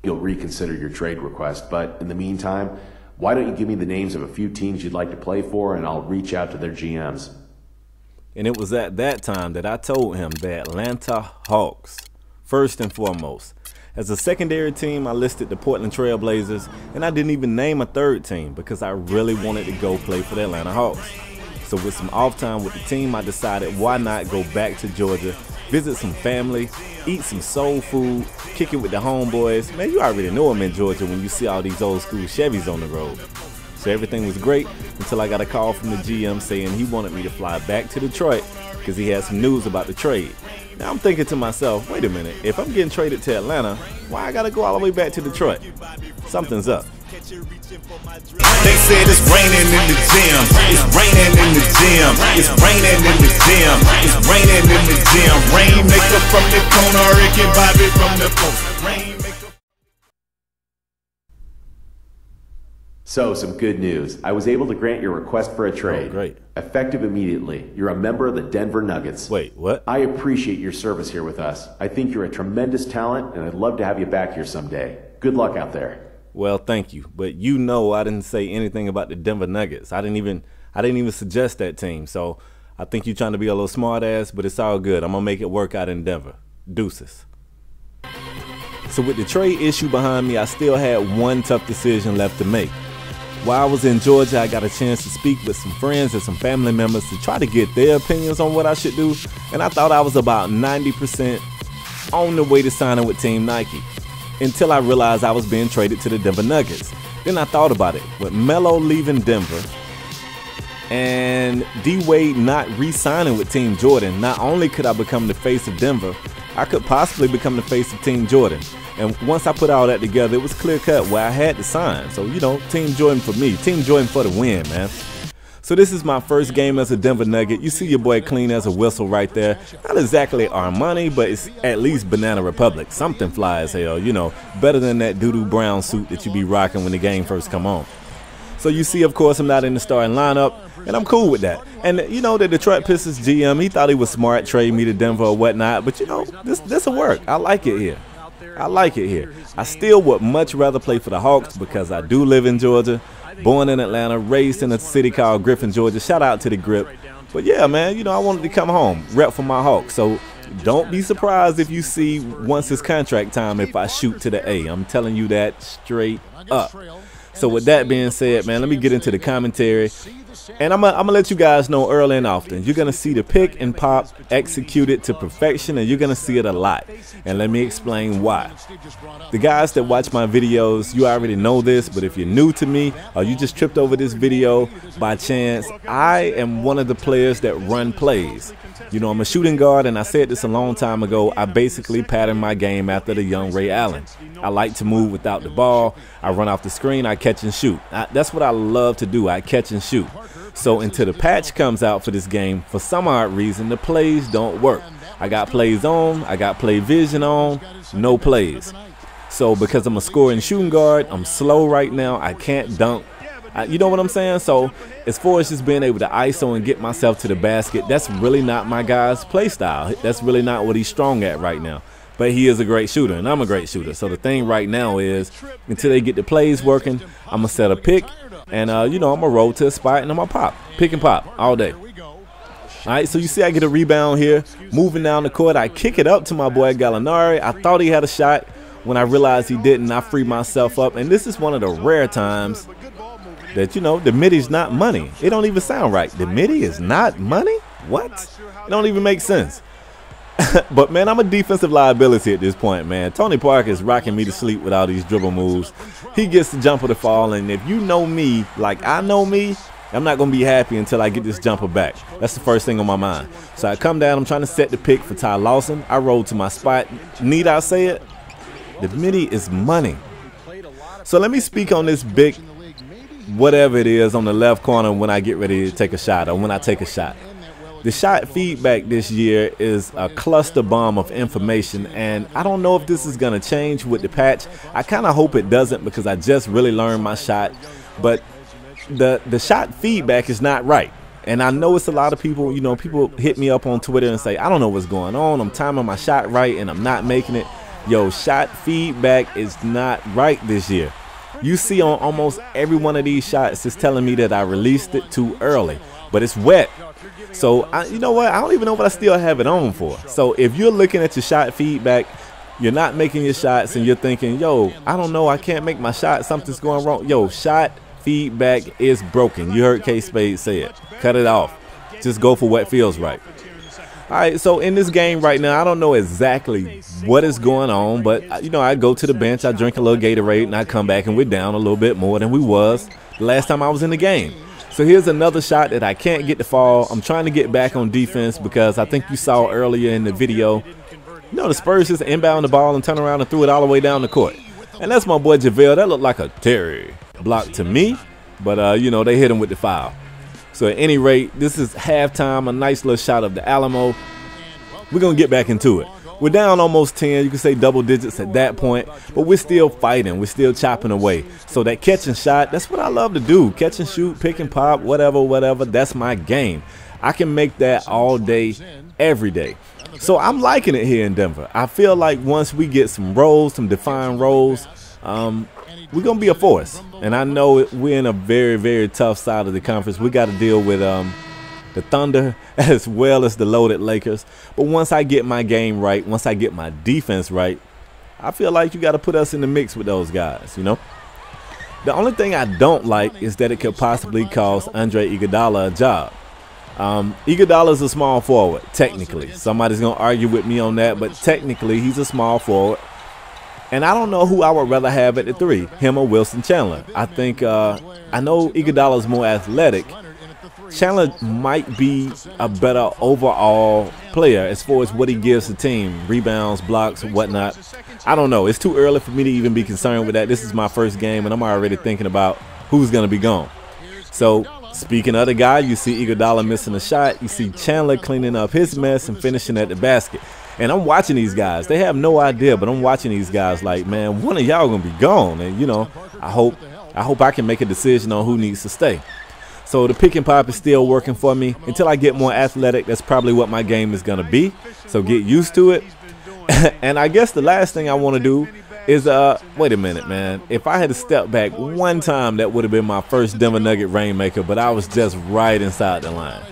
you'll reconsider your trade request. But in the meantime, why don't you give me the names of a few teams you'd like to play for, and I'll reach out to their GMs. And it was at that time that I told him the Atlanta Hawks, first and foremost. As a secondary team, I listed the Portland Trail Blazers, and I didn't even name a third team because I really wanted to go play for the Atlanta Hawks. So with some off time with the team, I decided why not go back to Georgia, visit some family, eat some soul food, kick it with the homeboys. Man, you already know them in Georgia when you see all these old school Chevys on the road. So everything was great until I got a call from the GM saying he wanted me to fly back to Detroit because he had some news about the trade. Now I'm thinking to myself, wait a minute, if I'm getting traded to Atlanta, why I gotta go all the way back to Detroit? Something's up. They said it's raining in the gym, it's raining in the gym, it's raining in the gym, it's raining in the gym. Rainmaker from the corner, Ricky Bobby from the post. Rainmaker. So, some good news. I was able to grant your request for a trade. Oh, great. Effective immediately. You're a member of the Denver Nuggets. Wait, what? I appreciate your service here with us. I think you're a tremendous talent, and I'd love to have you back here someday. Good luck out there. Well, thank you. But you know I didn't say anything about the Denver Nuggets. I didn't even suggest that team. So I think you're trying to be a little smart ass, but it's all good. I'm gonna make it work out in Denver. Deuces. So with the trade issue behind me, I still had one tough decision left to make. While I was in Georgia, I got a chance to speak with some friends and some family members to try to get their opinions on what I should do, and I thought I was about 90% on the way to signing with Team Nike, until I realized I was being traded to the Denver Nuggets. Then I thought about it. With Melo leaving Denver and D-Wade not re-signing with Team Jordan, not only could I become the face of Denver, I could possibly become the face of Team Jordan. And once I put all that together, it was clear cut where I had to sign. So, you know, Team Jordan for me. Team Jordan for the win, man. So this is my first game as a Denver Nugget. You see your boy clean as a whistle right there. Not exactly Armani, but it's at least Banana Republic. Something fly as hell, you know. Better than that doo-doo brown suit that you be rocking when the game first come on. So you see, of course, I'm not in the starting lineup, and I'm cool with that. And, you know, the Detroit Pistons GM, he thought he was smart, trade me to Denver or whatnot. But, you know, this will work. I like it here. I like it here. I still would much rather play for the Hawks because I do live in Georgia, born in Atlanta, raised in a city called Griffin, Georgia. Shout out to the Grip. But yeah, man, you know, I wanted to come home, rep for my Hawks. So don't be surprised if you see once it's contract time if I shoot to the A. I'm telling you that straight up. So with that being said, man, let me get into the commentary. And I'm gonna let you guys know early and often. You're gonna see the pick and pop executed to perfection, and you're gonna see it a lot. And let me explain why. The guys that watch my videos, you already know this, but if you're new to me or you just tripped over this video by chance, I am one of the players that run plays. You know, I'm a shooting guard, and I said this a long time ago. I basically pattern my game after the young Ray Allen. I like to move without the ball. I run off the screen. I catch and shoot. That's what I love to do. I catch and shoot. So until the patch comes out for this game, for some odd reason, the plays don't work. I got plays on. I got play vision on. No plays. So because I'm a scoring shooting guard, I'm slow right now. I can't dunk. You know what I'm saying? So as far as just being able to ISO and get myself to the basket, that's really not my guy's play style. That's really not what he's strong at right now. But he is a great shooter, and I'm a great shooter. So the thing right now is until they get the plays working, I'm going to set a pick, and, you know, I'm going to roll to a spot, and I'm going to pop. Pick and pop all day. All right, so you see I get a rebound here. Moving down the court, I kick it up to my boy Gallinari. I thought he had a shot. When I realized he didn't, I freed myself up. And this is one of the rare times that, you know, the midi's not money. It don't even sound right. The midi is not money? What? It don't even make sense. But, man, I'm a defensive liability at this point, man. Tony Parker is rocking me to sleep with all these dribble moves. He gets the jumper to fall, and if you know me like I know me, I'm not going to be happy until I get this jumper back. That's the first thing on my mind. So I come down. I'm trying to set the pick for Ty Lawson. I roll to my spot. Need I say it? The midi is money. So let me speak on this big whatever it is on the left corner when I get ready to take a shot or when I take a shot. The shot feedback this year is a cluster bomb of information, and I don't know if this is going to change with the patch. I kind of hope it doesn't because I just really learned my shot. But the shot feedback is not right. And I know it's a lot of people, you know, people hit me up on Twitter and say, I don't know what's going on. I'm timing my shot right and I'm not making it. yo, shot feedback is not right this year. You see on almost every one of these shots, it's telling me that I released it too early, but it's wet. So, you know what? I don't even know what I still have it on for. So if you're looking at your shot feedback, you're not making your shots and you're thinking, yo, I don't know, I can't make my shot, something's going wrong. Yo, shot feedback is broken. You heard K.Spade say it. Cut it off. Just go for what feels right. All right, so in this game right now, I don't know exactly what is going on, but, you know, I go to the bench, I drink a little Gatorade, and I come back and we're down a little bit more than we was the last time I was in the game. So here's another shot that I can't get to fall. I'm trying to get back on defense because I think you saw earlier in the video, you know, the Spurs just inbound the ball and turn around and threw it all the way down the court. And that's my boy JaVale. That looked like a Terry block to me, but, you know, they hit him with the foul. So at any rate, this is halftime, a nice little shot of the Alamo. We're going to get back into it. We're down almost 10, you can say double digits at that point, but we're still fighting. We're still chopping away. So that catch and shot, that's what I love to do. Catch and shoot, pick and pop, whatever, that's my game. I can make that all day, every day. So I'm liking it here in Denver. I feel like once we get some roles, some defined roles, we're going to be a force. And I know we're in a very, very tough side of the conference. We got to deal with the Thunder as well as the loaded Lakers. But once I get my game right, once I get my defense right, I feel like you got to put us in the mix with those guys, you know. The only thing I don't like is that it could possibly cost Andre Iguodala a job. Iguodala is a small forward, technically. Somebody's going to argue with me on that, but technically he's a small forward. And I don't know who I would rather have at the 3, him or Wilson Chandler. I think, I know Iguodala is more athletic. Chandler might be a better overall player as far as what he gives the team, rebounds, blocks, whatnot. I don't know. It's too early for me to even be concerned with that. This is my first game, and I'm already thinking about who's going to be gone. So, speaking of the guy, you see Iguodala missing a shot. You see Chandler cleaning up his mess and finishing at the basket. And I'm watching these guys. They have no idea, but I'm watching these guys like, man, one of y'all going to be gone. And, you know, I hope I can make a decision on who needs to stay. So the pick and pop is still working for me. Until I get more athletic, that's probably what my game is going to be. So get used to it. And I guess the last thing I want to do is, wait a minute, man. If I had to step back one time, that would have been my first Denver Nugget Rainmaker, but I was just right inside the line.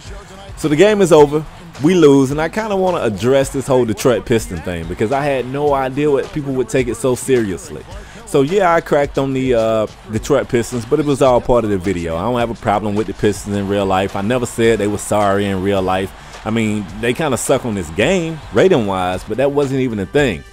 So the game is over. We lose, and I kind of want to address this whole Detroit Piston thing because I had no idea what people would take it so seriously. So yeah, I cracked on the Detroit Pistons, but it was all part of the video. I don't have a problem with the Pistons in real life. I never said they were sorry in real life. I mean, they kind of suck on this game, rating-wise, but that wasn't even a thing.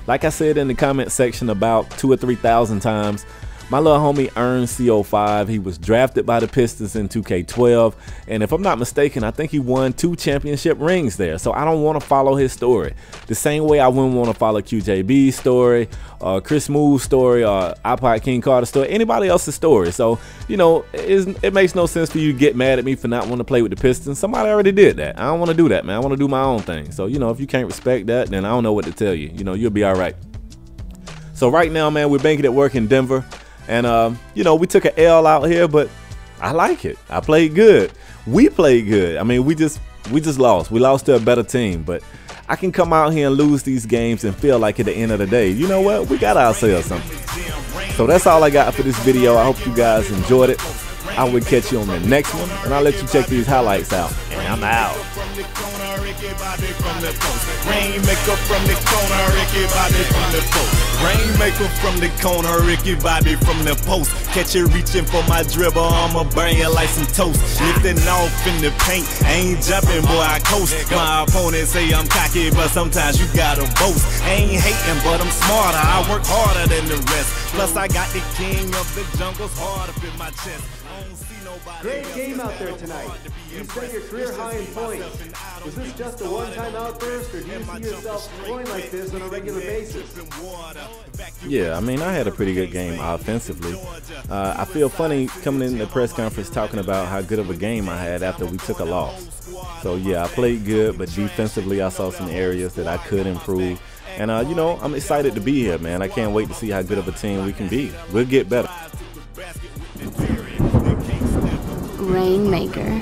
Like I said in the comment section about 2,000 or 3,000 times, my little homie earned CO5. He was drafted by the Pistons in 2K12, and if I'm not mistaken, I think he won 2 championship rings there. So I don't want to follow his story the same way I wouldn't want to follow QJB's story, or Chris Moore's story, or iPod King Carter's story, anybody else's story. So, you know, it makes no sense for you to get mad at me for not wanting to play with the Pistons. Somebody already did that. I don't want to do that, man. I want to do my own thing. So, you know, if you can't respect that, then I don't know what to tell you. You know, you'll be all right. So right now, man, we're banking at work in Denver. And, you know, we took an L out here, but I like it. I played good. We played good. I mean, we just lost. We lost to a better team. But I can come out here and lose these games and feel like at the end of the day, you know what? We got ourselves something. So that's all I got for this video. I hope you guys enjoyed it. I will catch you on the next one, and I'll let you check these highlights out. And I'm out. Rainmaker from the corner, Ricky Bobby from the post. Rainmaker from the corner, Ricky Bobby from the post. Catch you reaching for my dribble, I'ma burn you like some toast. Lifting off in the paint, I ain't jumping, boy, I coast. My opponents say I'm cocky, but sometimes you gotta boast. I ain't hating, but I'm smarter, I work harder than the rest. Plus I got the king of the jungle's heart up in my chest. Great game out there tonight. You set your career high in points. Was this just a one-time outburst, or do you see yourself scoring like this on a regular basis? Yeah, I mean, I had a pretty good game offensively. I feel funny coming in the press conference talking about how good of a game I had after we took a loss. So yeah, I played good, but defensively I saw some areas that I could improve. And you know, I'm excited to be here, man. I can't wait to see how good of a team we can be. We'll get better. Rainmaker.